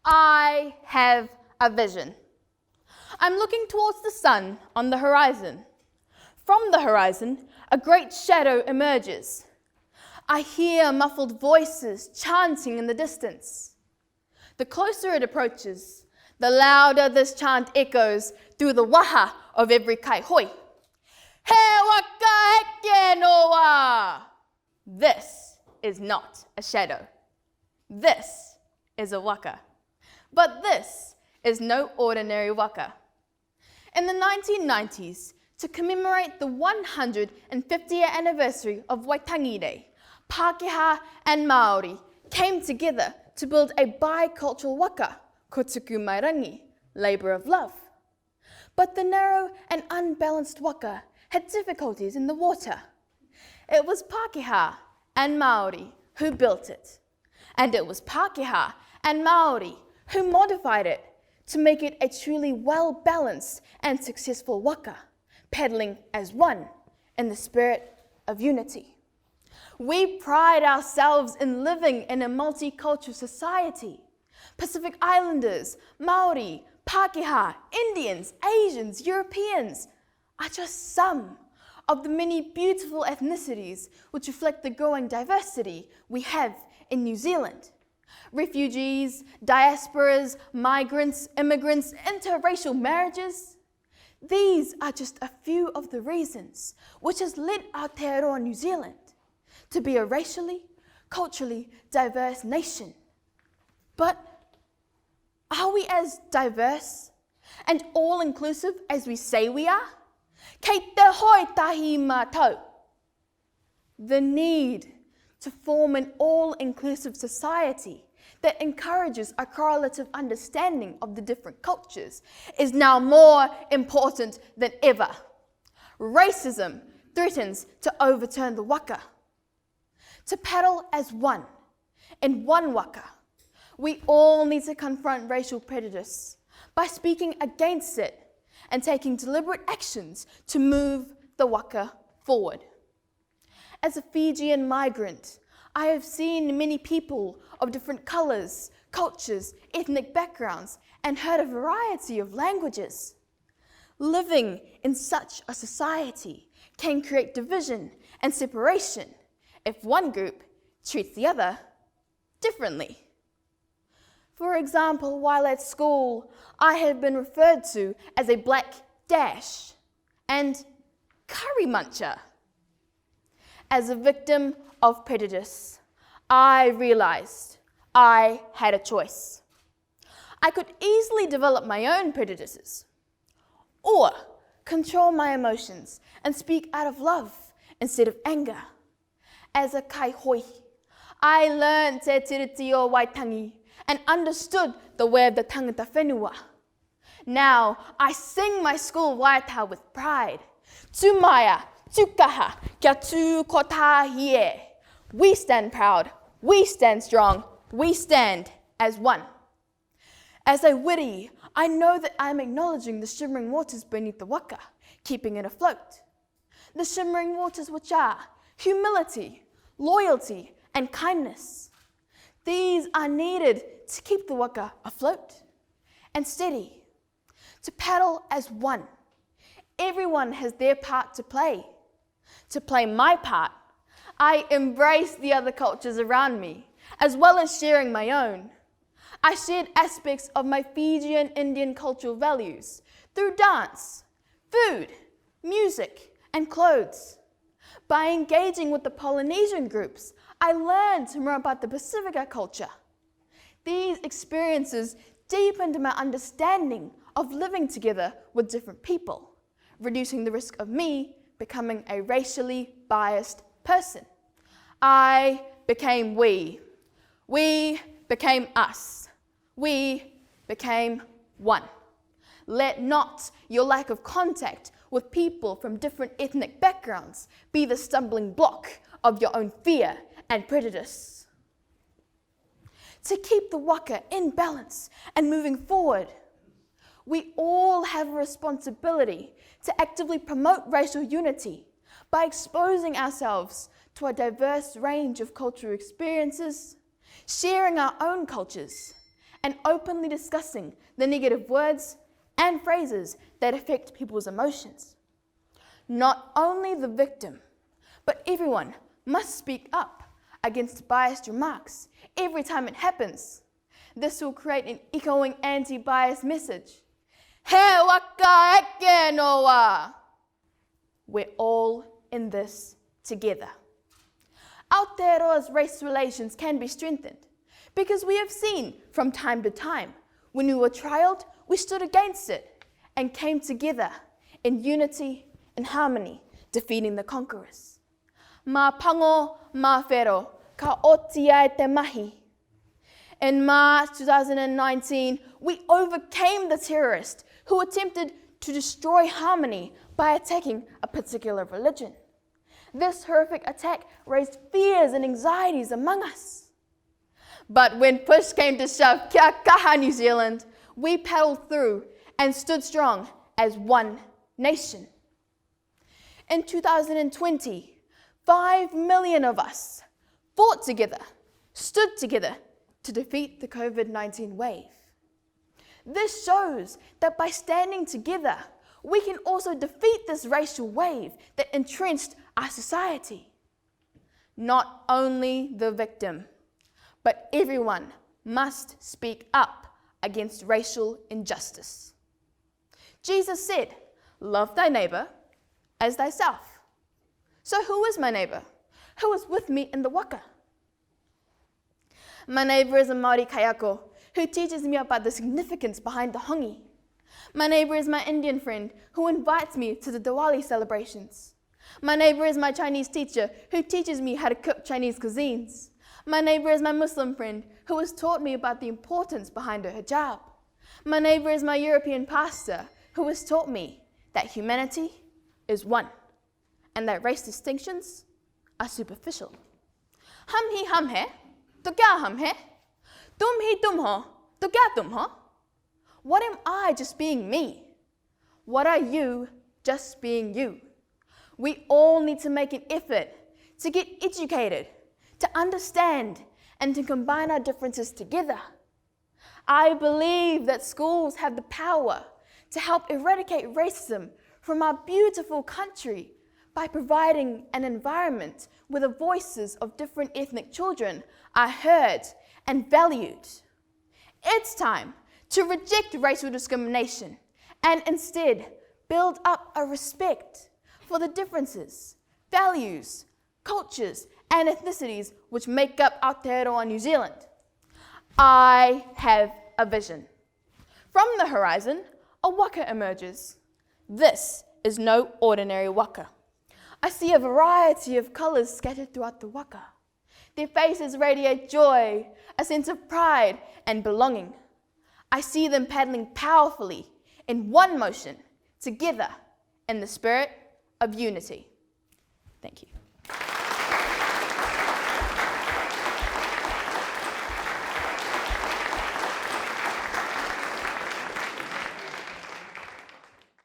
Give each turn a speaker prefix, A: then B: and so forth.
A: I have a vision. I'm looking towards the sun on the horizon. From the horizon, a great shadow emerges. I hear muffled voices chanting in the distance. The closer it approaches, the louder this chant echoes through the waha of every kaihoi. He waka heke no wa! This is not a shadow. This is a waka. But this is no ordinary waka. In the 1990s, to commemorate the 150th anniversary of Waitangi Day, Pākehā and Māori came together to build a bicultural waka, ko tuku mai rangi, labour of love. But the narrow and unbalanced waka had difficulties in the water. It was Pākehā and Māori who built it, and it was Pākehā and Māori who modified it to make it a truly well-balanced and successful waka, paddling as one in the spirit of unity. We pride ourselves in living in a multicultural society. Pacific Islanders, Māori, Pākehā, Indians, Asians, Europeans are just some of the many beautiful ethnicities which reflect the growing diversity we have in New Zealand. Refugees, diasporas, migrants, immigrants, interracial marriages. These are just a few of the reasons which has led Aotearoa New Zealand to be a racially, culturally diverse nation. But are we as diverse and all-inclusive as we say we are? Kei te hoi tahi mātou. The need to form an all-inclusive society that encourages a correlative understanding of the different cultures is now more important than ever. Racism threatens to overturn the waka. To paddle as one, in one waka, we all need to confront racial prejudice by speaking against it and taking deliberate actions to move the waka forward. As a Fijian migrant, I have seen many people of different colours, cultures, ethnic backgrounds, and heard a variety of languages. Living in such a society can create division and separation if one group treats the other differently. For example, while at school, I have been referred to as a black dash and curry muncher. As a victim of prejudice, I realised I had a choice. I could easily develop my own prejudices, or control my emotions and speak out of love instead of anger. As a kaihoi, I learned te tiriti o Waitangi and understood the way of the tangata whenua. Now, I sing my school waiata with pride. Tūmaia, tūkaha, kia tū kotahi e. We stand proud, we stand strong, we stand as one. As a wiri, I know that I am acknowledging the shimmering waters beneath the waka, keeping it afloat. The shimmering waters which are humility, loyalty, and kindness. These are needed to keep the waka afloat and steady, to paddle as one. Everyone has their part to play. To play my part, I embrace the other cultures around me, as well as sharing my own. I shared aspects of my Fijian Indian cultural values through dance, food, music, and clothes. By engaging with the Polynesian groups, I learned more about the Pacifica culture. These experiences deepened my understanding of living together with different people, reducing the risk of me becoming a racially biased person. I became we. We became us. We became one. Let not your lack of contact with people from different ethnic backgrounds be the stumbling block of your own fear and prejudice. To keep the waka in balance and moving forward, we all have a responsibility to actively promote racial unity by exposing ourselves to a diverse range of cultural experiences, sharing our own cultures, and openly discussing the negative words and phrases that affect people's emotions. Not only the victim, but everyone must speak up against biased remarks every time it happens. This will create an echoing anti-bias message. He waka eke no wa. We're all in this together. Aotearoa's race relations can be strengthened because we have seen from time to time when we were trialed, we stood against it and came together in unity and harmony, defeating the conquerors. Ma pango, ma whero, ka oti ai te mahi. In March 2019, we overcame the terrorist who attempted to destroy harmony by attacking a particular religion. This horrific attack raised fears and anxieties among us. But when push came to shove, kia kaha New Zealand, we paddled through and stood strong as one nation. In 2020, 5 million of us fought together, stood together to defeat the COVID-19 wave. This shows that by standing together, we can also defeat this racial wave that entrenched our society. Not only the victim, but everyone must speak up against racial injustice. Jesus said, "Love thy neighbor as thyself." So who is my neighbor? Who is with me in the waka? My neighbor is a Māori kaiako who teaches me about the significance behind the hongi. My neighbor is my Indian friend who invites me to the Diwali celebrations. My neighbor is my Chinese teacher who teaches me how to cook Chinese cuisines. My neighbor is my Muslim friend who has taught me about the importance behind a hijab. My neighbor is my European pastor who has taught me that humanity is one and that race distinctions are superficial. Hum hi hum hai, to kya hum hai? Tum hi tum ho, to kya tum ho? What am I just being me? What are you just being you? We all need to make an effort to get educated, to understand, and to combine our differences together. I believe that schools have the power to help eradicate racism from our beautiful country by providing an environment where the voices of different ethnic children are heard and valued. It's time to reject racial discrimination and instead build up a respect for the differences, values, cultures, and ethnicities which make up Aotearoa New Zealand. I have a vision. From the horizon, a waka emerges. This is no ordinary waka. I see a variety of colours scattered throughout the waka. Their faces radiate joy, a sense of pride and belonging. I see them paddling powerfully in one motion, together in the spirit of unity. Thank you.